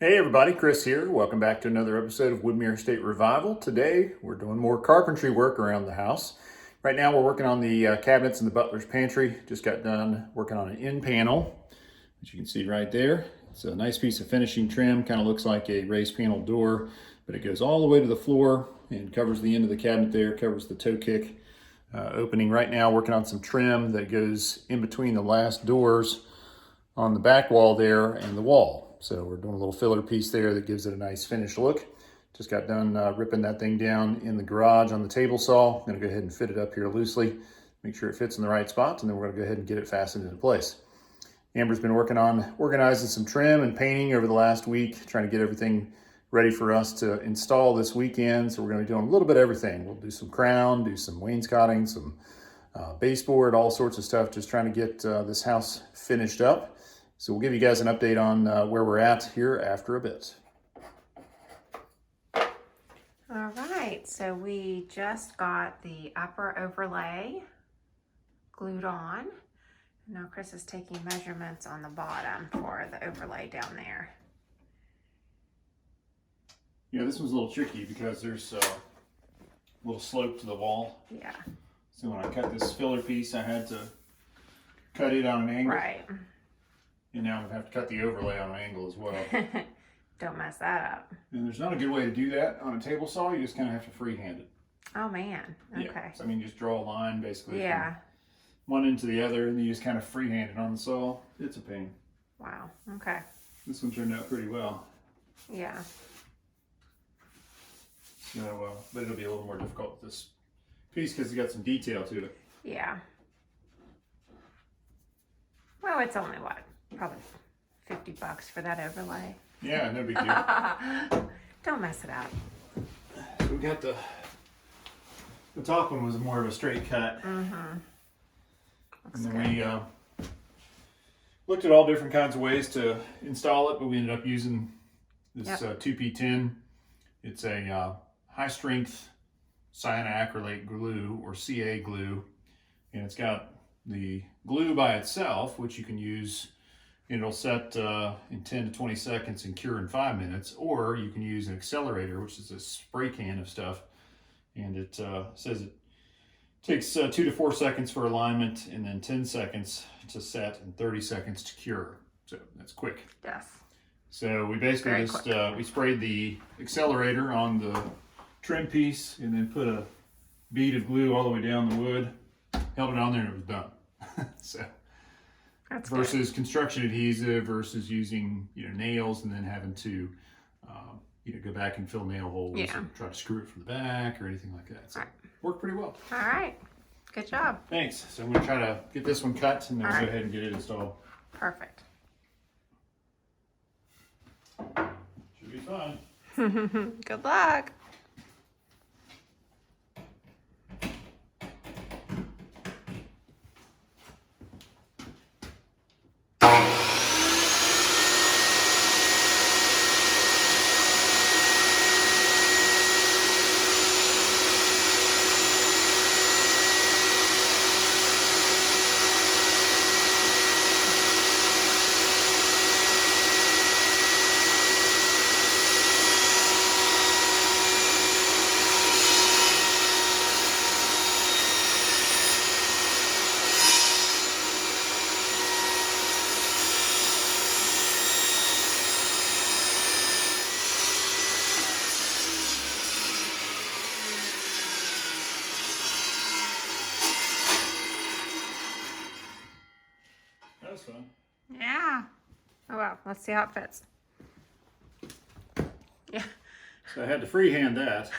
Hey everybody, Chris here. Welcome back to another episode of Woodmere Estate Revival. Today we're doing more carpentry work around the house. Right now we're working on the cabinets in the butler's pantry. Just got done working on an end panel, as you can see right there. It's a nice piece of finishing trim, kind of looks like a raised panel door, but it goes all the way to the floor and covers the end of the cabinet there, covers the toe kick opening. Right now working on some trim that goes in between the last doors on the back wall there and the wall. So we're doing a little filler piece there that gives it a nice finished look. Just got done ripping that thing down in the garage on the table saw. I'm gonna go ahead and fit it up here loosely, make sure it fits in the right spots, and then we're gonna go ahead and get it fastened into place. Amber's been working on organizing some trim and painting over the last week, trying to get everything ready for us to install this weekend. So we're gonna be doing a little bit of everything. We'll do some crown, do some wainscoting, some baseboard, all sorts of stuff, just trying to get this house finished up. So we'll give you guys an update on where we're at here after a bit. All right, so we just got the upper overlay glued on. Now Chris is taking measurements on the bottom for the overlay down there. Yeah, this one's a little tricky because there's a little slope to the wall. Yeah. So when I cut this filler piece, I had to cut it on an angle. Right. And now I'm gonna have to cut the overlay on an angle as well. Don't mess that up. And there's not a good way to do that on a table saw. You just kind of have to freehand it. Oh man, okay. Yeah. So I mean, you just draw a line basically Yeah. from one end to the other, and then you just kind of freehand it on the saw. It's a pain. Wow, okay. This one turned out pretty well. Yeah. So, but it'll be a little more difficult with this piece because it's got some detail to it. Yeah. Well, it's only what? Probably $50 for that overlay. Yeah, no big deal. Don't mess it up. So we got the top one was more of a straight cut. Mm-hmm. And then we looked at all different kinds of ways to install it, but we ended up using this 2P10. It's a high strength cyanoacrylate glue, or CA glue, and it's got the glue by itself, which you can use. It'll set in 10 to 20 seconds and cure in 5 minutes, or you can use an accelerator, which is a spray can of stuff, and it says it takes 2 to 4 seconds for alignment and then 10 seconds to set and 30 seconds to cure. So that's quick. Yes. So we basically we sprayed the accelerator on the trim piece and then put a bead of glue all the way down the wood, held it on there, and it was done. So That's versus good. construction adhesive versus using nails and then having to go back and fill nail holes and try to screw it from the back or anything like that. So worked pretty well. All right. Good job. Thanks. So I'm going to try to get this one cut and then we'll go ahead and get it installed. Perfect. Should be fun. Good luck. That was fun. Yeah. Oh well, let's see how it fits. Yeah. So I had to freehand that.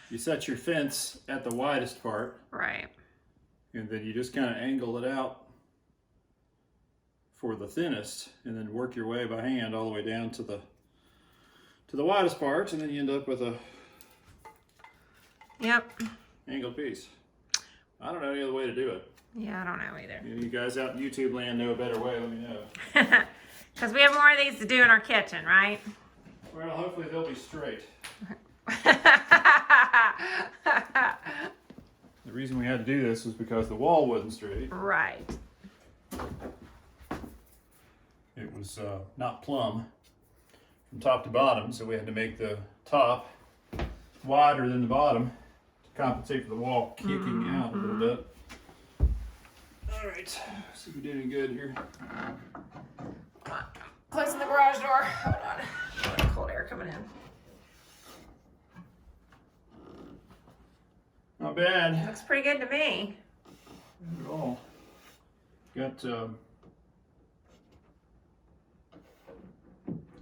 You set your fence at the widest part. Right. And then you just kind of angle it out for the thinnest and then work your way by hand all the way down to the widest part, and then you end up with a angled piece. I don't know any other way to do it. Yeah, I don't know either. You guys out in YouTube land know a better way, let me know. Because we have more of these to do in our kitchen, right? Well, hopefully they'll be straight. The reason we had to do this was because the wall wasn't straight. Right. It was not plumb. from top to bottom, so we had to make the top wider than the bottom to compensate for the wall kicking out a little bit. All right, see if we did any good here. Closing the garage door. Hold on. Cold air coming in. Not bad. Looks pretty good to me. Not at all. Got,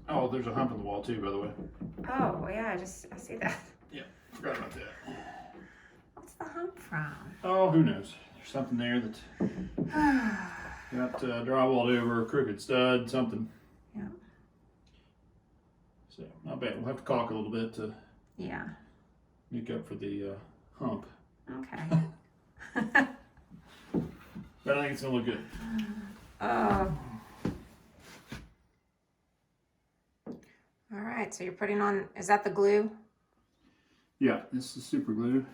oh, there's a hump in the wall too, by the way. Oh, yeah, I see that. Yeah, forgot about that. What's the hump from? Oh, who knows? There's something there that got drywalled over, a crooked stud, something. Yeah. So, not bad. We'll have to caulk a little bit to make up for the hump. Okay. But I think it's gonna look good. All right, so you're putting on, is that the glue? Yeah, this is super glue.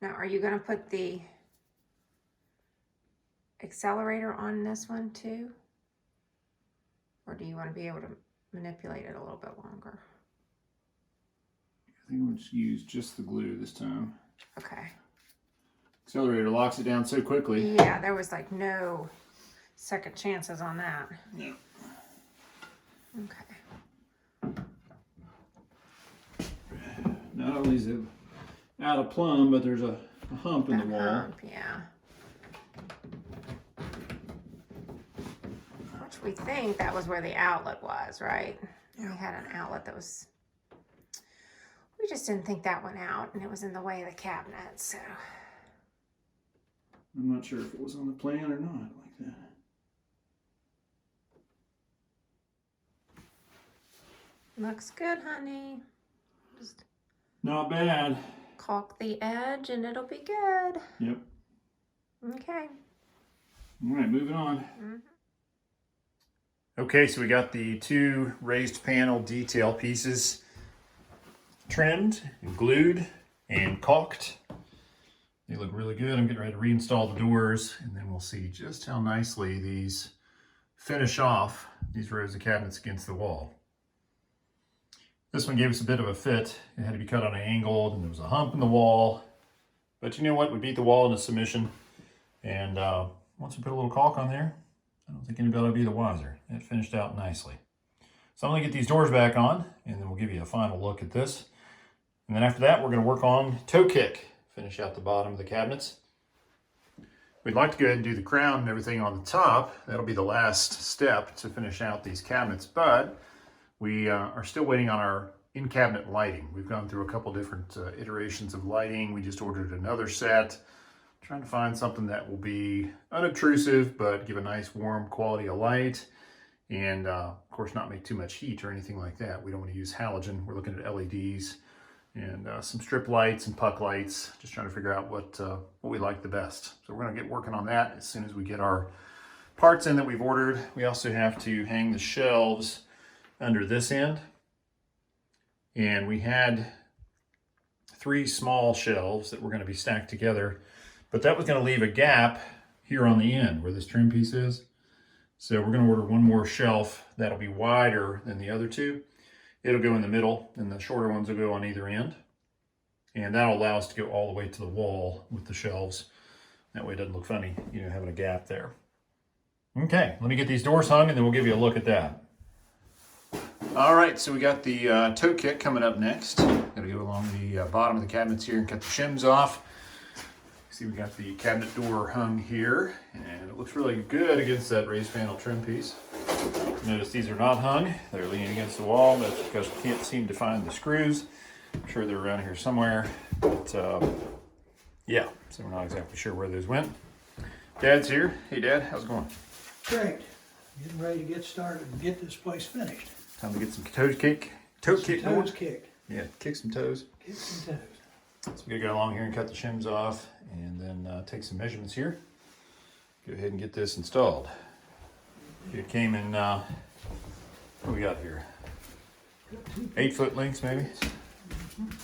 Now, are you gonna put the accelerator on this one too? Or do you want to be able to manipulate it a little bit longer? I think we'll just use just the glue this time. Okay. Accelerator locks it down so quickly. Yeah, there was like no second chances on that. Yeah. Okay. Not only is it out of plumb, but there's a hump in the wall. Hump, yeah. Which we think that was where the outlet was, right? Yeah. We had an outlet that was, we just didn't think that went out, and it was in the way of the cabinet, so. I'm not sure if it was on the plan or not like that. Looks good, honey. Just not bad. caulk the edge and it'll be good. Yep. Okay. All right, moving on. Mm-hmm. Okay, so we got the two raised panel detail pieces trimmed and glued and caulked. They look really good. I'm getting ready to reinstall the doors, and then we'll see just how nicely these finish off these rows of cabinets against the wall. This one gave us a bit of a fit. It had to be cut on an angle, and there was a hump in the wall. But you know what? We beat the wall into submission. And once we put a little caulk on there, I don't think anybody will be the wiser. It finished out nicely. So I'm going to get these doors back on, and then we'll give you a final look at this. And then after that, we're going to work on toe kick. Finish out the bottom of the cabinets. We'd like to go ahead and do the crown and everything on the top. That'll be the last step to finish out these cabinets, but we are still waiting on our in-cabinet lighting. We've gone through a couple different iterations of lighting. We just ordered another set, trying to find something that will be unobtrusive, but give a nice warm quality of light, and of course not make too much heat or anything like that. We don't want to use halogen. We're looking at LEDs. And some strip lights and puck lights, just trying to figure out what we like the best. So we're gonna get working on that as soon as we get our parts in that we've ordered. We also have to hang the shelves under this end. And we had 3 small shelves that were gonna be stacked together, but that was gonna leave a gap here on the end where this trim piece is. So we're gonna order one more shelf that'll be wider than the other 2. It'll go in the middle, and the shorter ones will go on either end. And that'll allow us to go all the way to the wall with the shelves. That way it doesn't look funny, you know, having a gap there. Okay, let me get these doors hung, and then we'll give you a look at that. All right, so we got the toe kick coming up next. Gonna go along the bottom of the cabinets here and cut the shims off. See, we got the cabinet door hung here, and it looks really good against that raised panel trim piece. Notice these are not hung. They're leaning against the wall. That's because we can't seem to find the screws. I'm sure they're around here somewhere, but yeah, so we're not exactly sure where those went. Dad's here. Hey, Dad, how's it going? Great. Getting ready to get started and get this place finished. Time to get some toe kick going. Toes kicked. Yeah, kick some toes. Kick some toes. So we're gonna go along here and cut the shims off, and then take some measurements here. Go ahead and get this installed. It came in, what do we got here? 8-foot lengths, maybe? Mm-hmm. 2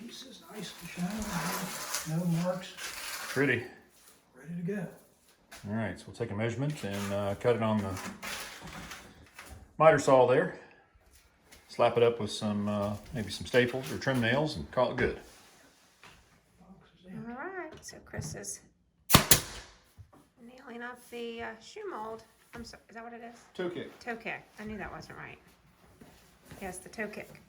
pieces, nice and shiny, no marks, Pretty. ready to go. All right, so we'll take a measurement and cut it on the miter saw there. Slap it up with some, maybe some staples or trim nails and call it good. All right, so Chris is nailing up the shoe mold. I'm sorry, is that what it is? Toe kick. Toe kick. I knew that wasn't right. Yes, the toe kick.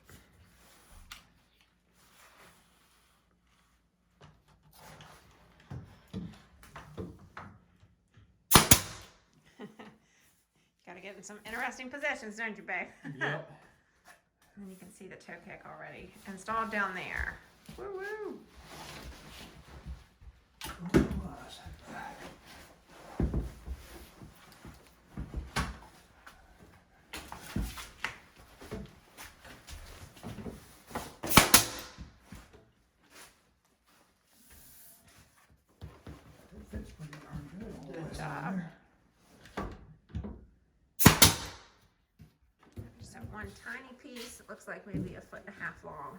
Gotta get in some interesting positions, don't you, babe? Yep. And you can see the toe kick already installed down there. Woo woo! Good job. Just that one tiny piece. It looks like maybe 1.5 foot long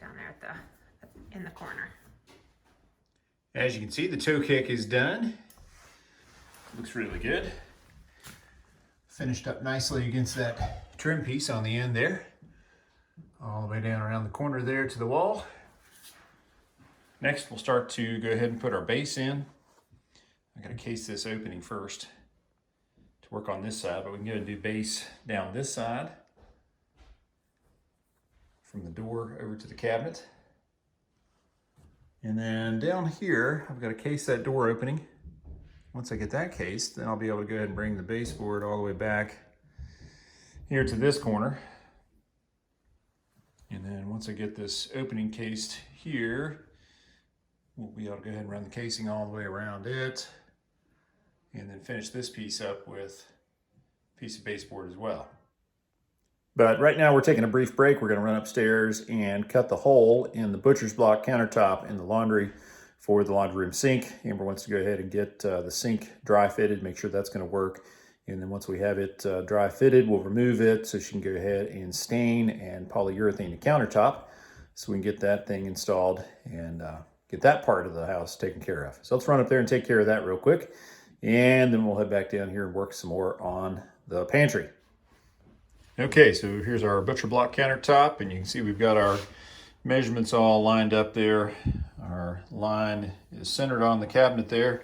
down there at the in the corner. As you can see, the toe kick is done. Looks really good. Finished up nicely against that trim piece on the end there. All the way down around the corner there to the wall. Next, we'll start to go ahead and put our base in. I gotta case this opening first to work on this side, but we can go and do base down this side from the door over to the cabinet. And then down here, I've got to case that door opening. Once I get that cased, then I'll be able to go ahead and bring the baseboard all the way back here to this corner. And then once I get this opening cased here, we'll be able to go ahead and run the casing all the way around it. And then finish this piece up with a piece of baseboard as well. But right now we're taking a brief break. We're going to run upstairs and cut the hole in the butcher's block countertop in the laundry for the laundry room sink. Amber wants to go ahead and get the sink dry fitted, make sure that's going to work. And then once we have it dry fitted, we'll remove it so she can go ahead and stain and polyurethane the countertop so we can get that thing installed and get that part of the house taken care of. So let's run up there and take care of that real quick. And then we'll head back down here and work some more on the pantry. Okay, so here's our butcher block countertop, and you can see we've got our measurements all lined up there. Our line is centered on the cabinet there,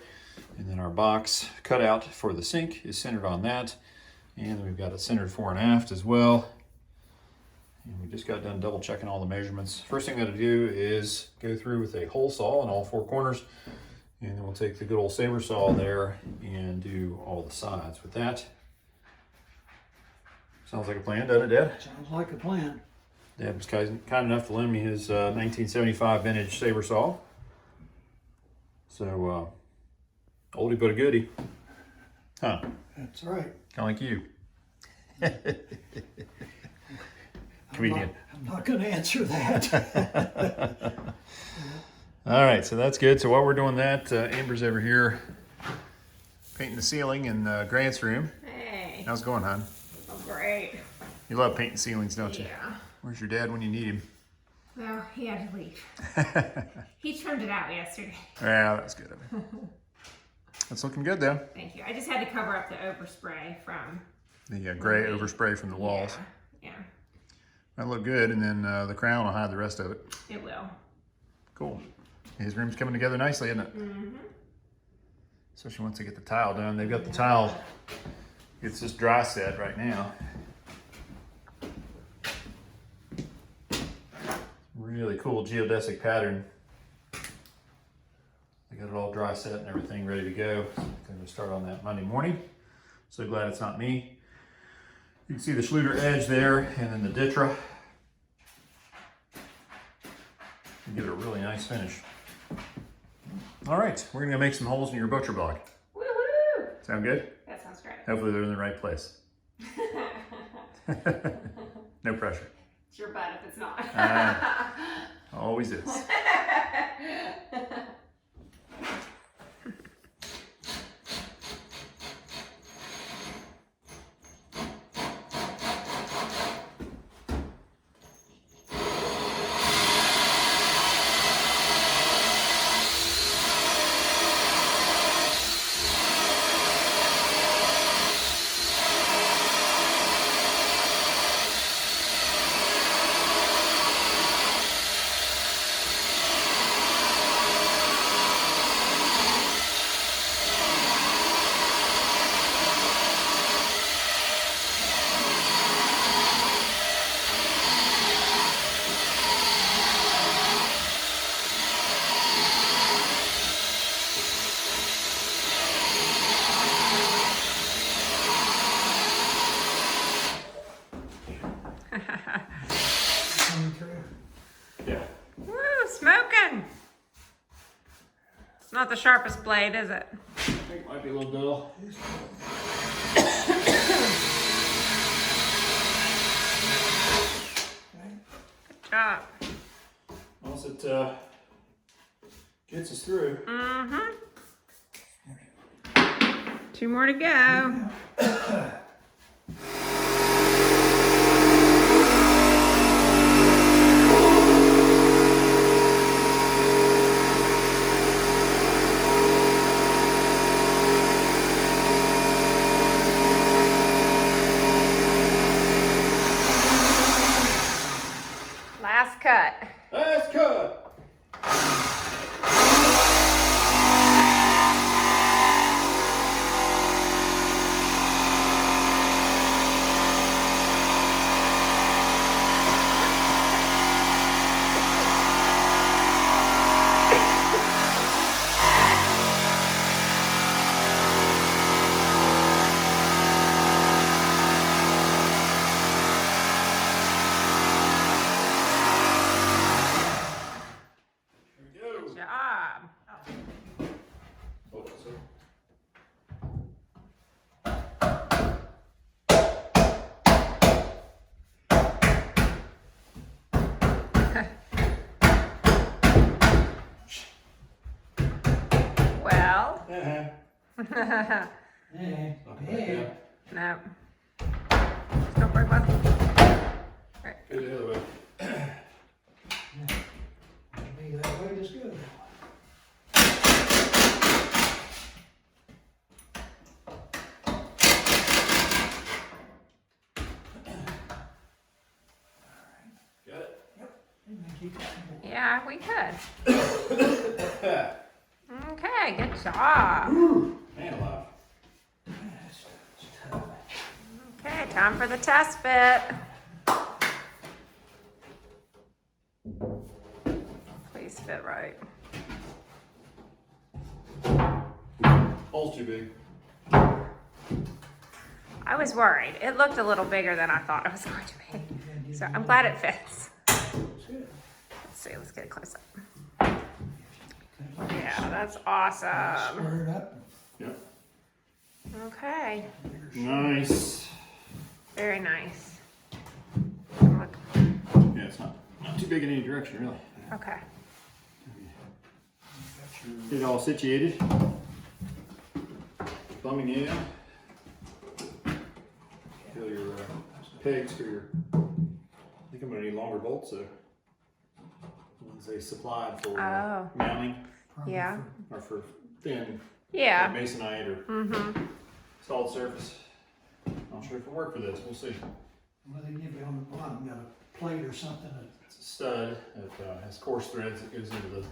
and then our box cutout for the sink is centered on that. And we've got it centered fore and aft as well. And we just got done double checking all the measurements. First thing I'm gonna do is go through with a hole saw in all 4 corners, and then we'll take the good old saber saw there and do all the sides with that. Sounds like a plan, doesn't it, Dad? Sounds like a plan. Dad was kind enough to lend me his 1975 vintage saber saw. So, oldie but a goodie. Huh? That's right. Kind of like you. Comedian. I'm not going to answer that. All right, so that's good. So while we're doing that, Amber's over here painting the ceiling in Grant's room. Hey. How's it going, hon? Oh, great. You love painting ceilings, don't you? Yeah. Where's your dad when you need him? Well, he had to leave. He trimmed it out yesterday. Yeah, that's good of him. That's looking good, though. Thank you. I just had to cover up the overspray from The gray overspray from the walls. Yeah, That'll look good, and then the crown will hide the rest of it. it will. Cool. His room's coming together nicely, isn't it? Mm-hmm. Especially once they get the tile done. They've got the tile. It's just dry set right now. Really cool geodesic pattern. They got it all dry set and everything ready to go. So I'm going to start on that Monday morning. So glad it's not me. You can see the Schluter edge there and then the Ditra. Give it a really nice finish. All right, we're gonna make some holes in your butcher block. Woo-hoo! Sound good? That sounds great. Hopefully they're in the right place. No pressure. It's your butt if it's not. Always is. not the sharpest blade, is it? I think it might be a little dull. Good job. Once it gets us through. Mm-hmm. 2 more to go. Last cut. Last cut. Good job. Oh, sorry. Well. Hey, Knock it back hey. down. No. Don't worry about it. Go the other way. Maybe that way is good. Got it? And then keep it simple. Yeah, we could. Okay, good job. Man alive. That's tough. Okay, time for the test bit. Please fit right. Hole's too big. I was worried. It looked a little bigger than I thought it was going to be. So I'm glad it fits. It's good. Let's see, let's get it close up. Yeah, that's awesome. Stir it up. Yep. Okay, Nice. very nice. Look. Yeah, it's not too big in any direction, really. Okay. Get it all situated. Plumbing in. Feel your pegs for your. I think I'm gonna need longer bolts though. Ones they supplied for Oh. mounting Yeah. or for thin Yeah. masonite or solid surface. Not sure if it'll work for this. We'll see. What they give you on the bottom, got a plate or something that It's a stud that has coarse threads that goes into the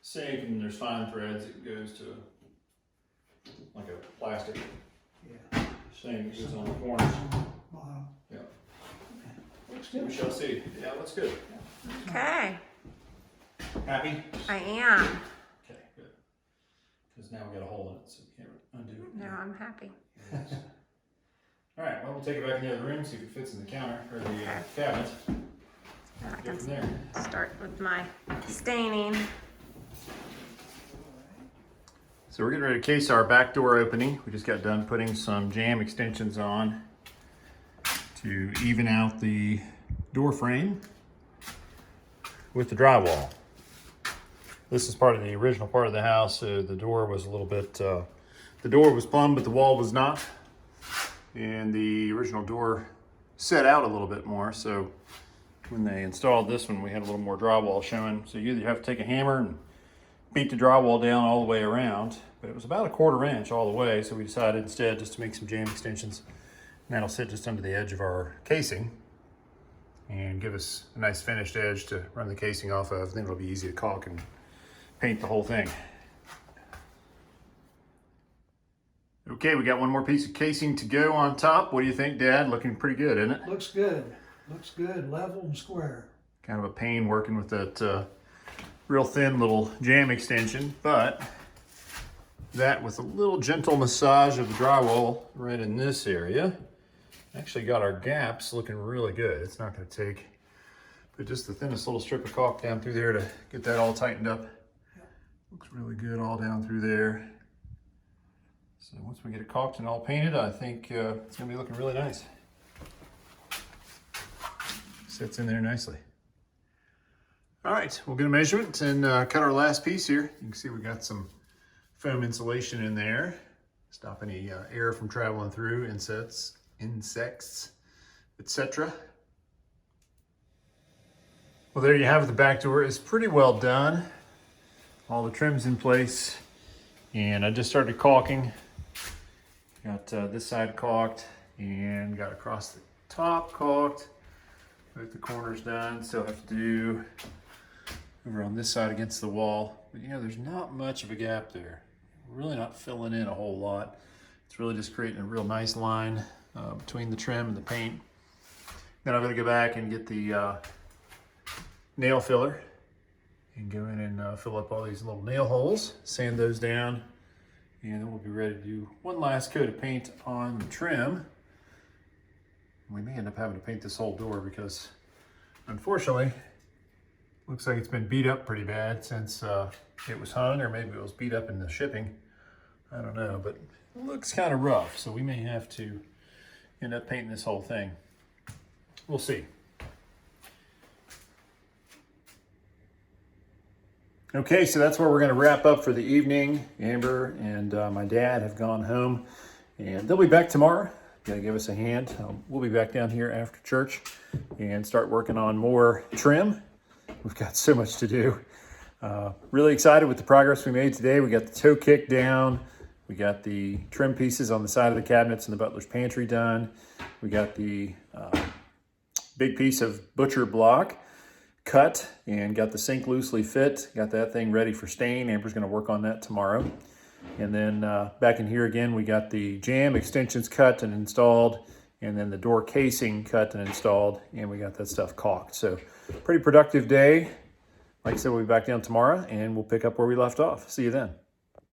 sink, and there's fine threads that goes to like a plastic yeah. thing that goes on the corners. Bottom. Yeah. Looks We good. shall see. Yeah, looks good. Okay, Happy? I am. Okay, good. Because now we got a hole in it, so we can't undo it. Now I'm happy. All right, well, we'll take it back in the other room, see if it fits in the counter or the cabinet. Now I Go can from there. start with my staining. So we're getting ready to case our back door opening. We just got done putting some jamb extensions on to even out the door frame with the drywall. This is part of the original part of the house, so the door was a little bit, the door was plumb, but the wall was not. And the original door set out a little bit more, so when they installed this one, we had a little more drywall showing. So you either have to take a hammer and beat the drywall down all the way around, but it was about 1/4 inch all the way, so we decided instead just to make some jamb extensions. And that'll sit just under the edge of our casing and give us a nice finished edge to run the casing off of. Then it'll be easy to caulk and paint the whole thing. Okay, we got one more piece of casing to go on top. What do you think, Dad? Looking pretty good, isn't it? Looks good. Looks good, level and square. Kind of a pain working with that real thin little jamb extension, but that with a little gentle massage of the drywall right in this area, actually got our gaps looking really good. It's not going to take but just the thinnest little strip of caulk down through there to get that all tightened up. Looks really good all down through there. So once we get it caulked and all painted, I think it's gonna be looking really nice. Sits in there nicely. All right, we'll get a measurement and cut our last piece here. You can see we got some foam insulation in there. Stop any air from traveling through, insects, etc. Well, there you have it. The back door is pretty well done. All the trim's in place. And I just started caulking. Got this side caulked and got across the top caulked. Both the corners done. Still have to do over on this side against the wall. But you know, there's not much of a gap there. We're really not filling in a whole lot. It's really just creating a real nice line between the trim and the paint. Then I'm gonna go back and get the nail filler and go in and fill up all these little nail holes, sand those down, and then we'll be ready to do one last coat of paint on the trim. We may end up having to paint this whole door because unfortunately, looks like it's been beat up pretty bad since it was hung, or maybe it was beat up in the shipping. I don't know, but it looks kind of rough, so we may have to end up painting this whole thing. We'll see. Okay, so that's where we're gonna wrap up for the evening. Amber and my dad have gone home and they'll be back tomorrow. Gotta give us a hand. We'll be back down here after church and start working on more trim. We've got so much to do. Really excited with the progress we made today. We got the toe kick down. We got the trim pieces on the side of the cabinets in the butler's pantry done. We got the big piece of butcher block cut and got the sink loosely fit. Got that thing ready for stain. Amber's gonna work on that tomorrow. And then back in here again, we got the jamb extensions cut and installed, and then the door casing cut and installed, and we got that stuff caulked. So pretty productive day. Like I said, we'll be back down tomorrow and we'll pick up where we left off. See you then.